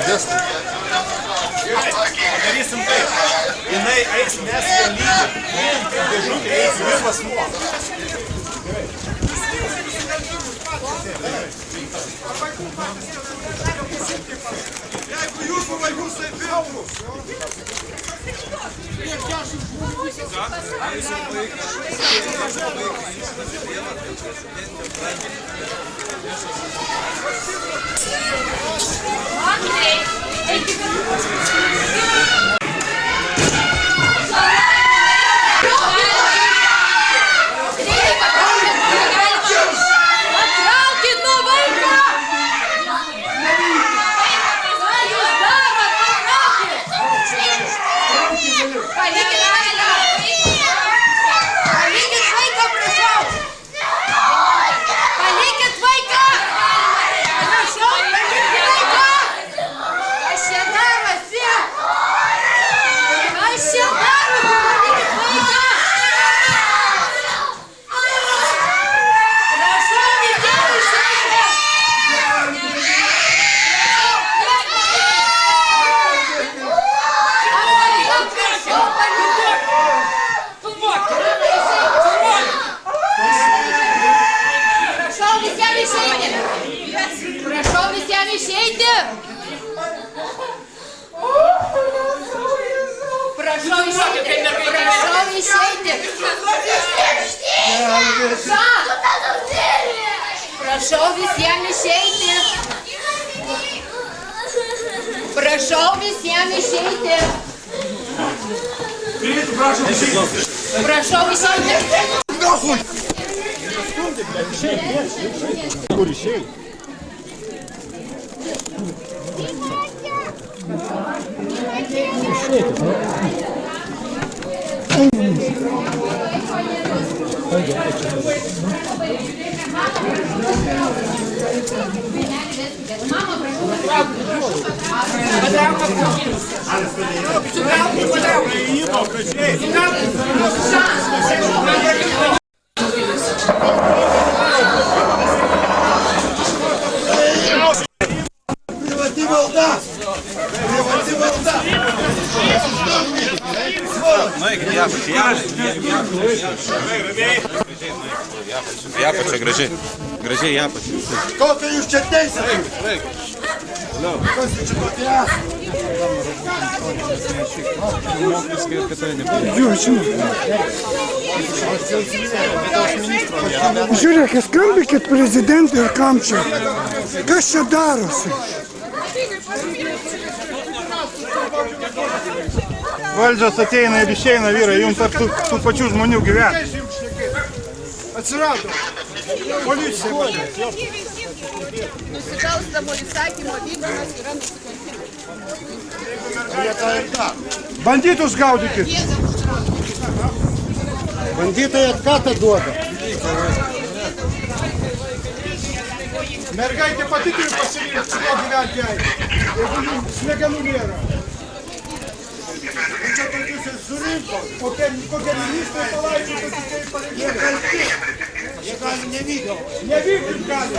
didesnė. Darysim taip. Jinai eis mes ją lygį. Dėžutė eis pirmas nuo. Jeigu jūsų vaikus tai filmus. Andrei, eikime. Prašau visiems išeiti. Prašau visiems išeiti. Prašau išeiti. Kur išeiti? Privati valda! Nueikit ją pačią, gražiai. Gražiai ją pačią. Kokią jūs čia teisite? Kas jūs čia tokie esate? Žiūrėkit, skambinkit prezidentui ir kam čia. Kas čia darosi? Valdžios ateina ir išeina, vyrai, jums tarp tų pačių žmonių gyventi. Atsirado. Policija. Nusikalstamo įsakymo vykdymas yra nusikaltimas. Banditus gaudykit. Banditai atkatą duoda. Mergaitė pati turi pasirinkti, su kuo gyventi jai. Jeigu jums smegenų nėra. Čia tokius ir surinko. Kokie ministrai palaidžiai tokiai pareigūnai. Jie kalti. Jie gali nevykti. Nevykti gali.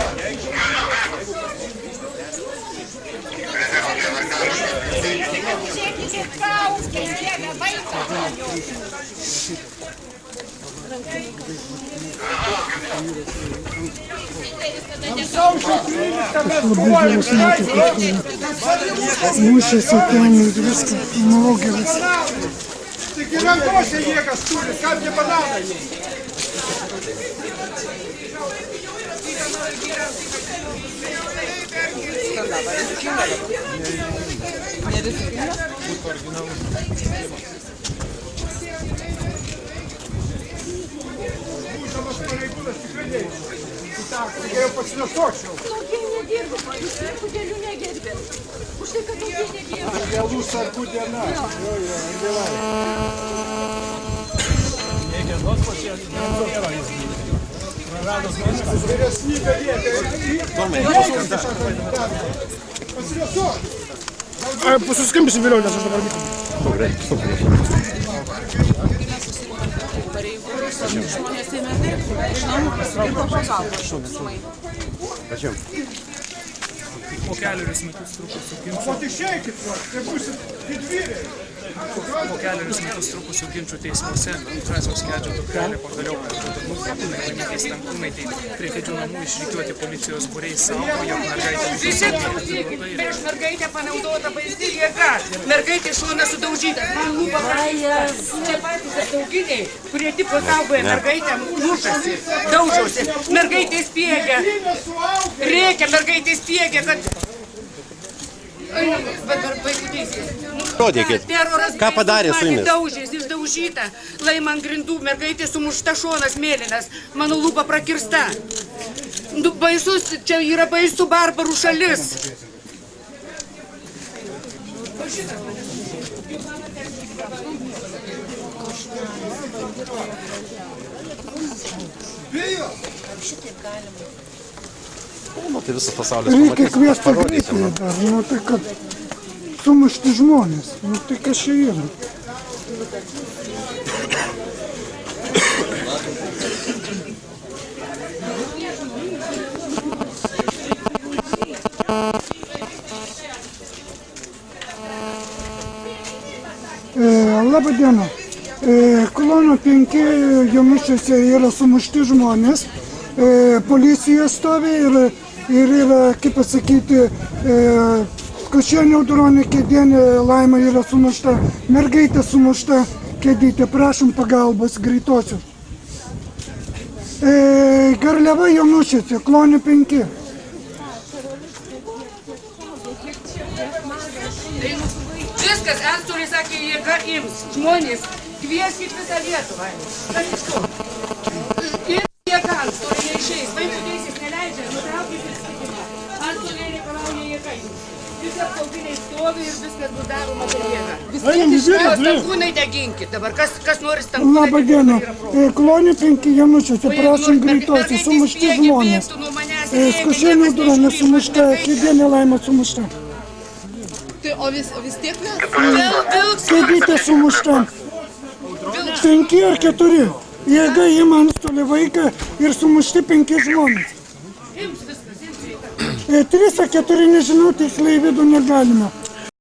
Žiūrėkite kaukė, dieve, vaiką. Sausio 13 mes kovojame. Mūšėsi ten ir viską. Mogelis. Tik ir rankose jėgas turi, kam jie bananai. Būdamas pareigūnas tikrai neįsiu. Tai geriau pasinešočiau. Tokie nedirba, kodėl jų negerbė? Už tai, kad tokie nedirba. Angelų sargų diena. Niekiendos pačios nėra jis. Prarados viskas. Vyresnybė lieka. Pasinešok. Pasiskambysim vėliau, nes aš dabar vykiu. Žmonės ėmė iš namų pasirūpino pagalbą. Ačiū. Po kelerius metus trukusių ginčų. Vat išeikit, tai būsit didvyriai. Po kelerius metus trukusių ginčų teismuose Drąsiaus Kedžio dukrelė pagaliau Laimėtei Stankūnaitei prie Kedžių namų išrikiuoti policijos būriai saugo, jog mergaitė Visi klausykit, prieš mergaitę panaudota baisi jėga. Mergaitė šonas sudaužytas. Man lūpa praleistas. Čia patys apsauginiai, kurie tipo saugoja mergaitę, mušasi, daužosi. Mergaitė spiegia. Rėkia, mergaitė spiegia, kad... Vaikų teisės. Rodykit. Ką padarė su jumis? Daužės, išdaužyta. Laima ant grindų, mergaitė sumušta, šonas mėlynas. Mano lūpa prakirsta. Baisus, čia yra baisų barbarų šalis. Tai visas pasaulis Reikia pamatys, kviesti parodysim. greitąją dar, nu tai kad sumušti žmonės, nu tai kas čia yra. Labą dieną. Kolono 5 Jonušiuose yra sumušti žmonės. Policija stovi ir yra, kaip pasakyti, Košienė Audronė Kėdienė Laima yra sumušta, mergaitė sumušta Kėdytė, prašom pagalbos greitosios. Garliava Jonušiuose, Klonio 5. Viskas, antstoliai sakė, jėga ims. Žmonės, kvieskit visą Lietuvą. Kas iš to? Ir jėga antstoliai neišeis. Vaikų teisės neleidžia, nutraukit susitikimą. Antstoliai reikalauja jėga ims. Visi apsauginiai stovi ir viskas bus daroma per jėgą. Stankūnaitę ginkit dabar. Kas nori Stankūnaitę? Labą dieną. Klonio 5 Jonušiuose, prašom greitosios, sumušti žmonės. Košienė Audronė sumušta, Kėdienė Laima sumušta. O vis tiek mes? Kėdytė sumušta. 5 ar 4. Jėga ima antstolį vaiką ir sumušti 5 žmonės. 3 ar 4 nežinau, tiksliai vidų negalime.